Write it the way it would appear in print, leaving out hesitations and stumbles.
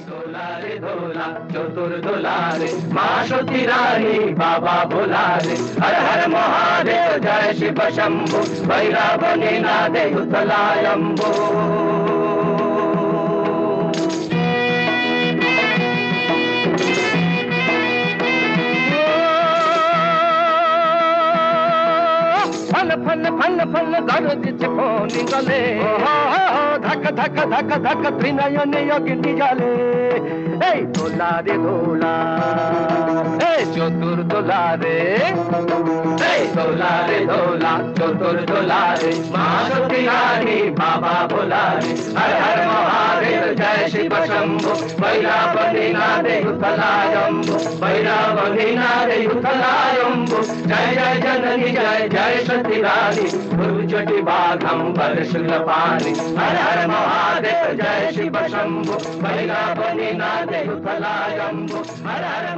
দোলা রে দোলা চতুর দোলা রে মা সতী রানী বাবা ভোলা রে হর হর মহাদেব জয় শিব শম্ভু ভৈরবনী নাদে উতলায়ম্বু फन फन फन गरज फोनी गले धक धक धक धक त्रिनयन अग्नि जले दोला रे दोला चतुर दोला रे दोला रे दोला चतुर दोला रे माँ सती रानी बाबा भोला रे हर हर महादेव जय शिव शंभु भैरवनी नादे उतलायम्बु भैरवनी नादे उतलायम्बु जय जय जननी जय जय सती रानी गुरुचटी बाघंबर शुक्लपाणि हर हर महादेव जय शिव शंभु भैरवनी नादे उतलायम्बु हर हर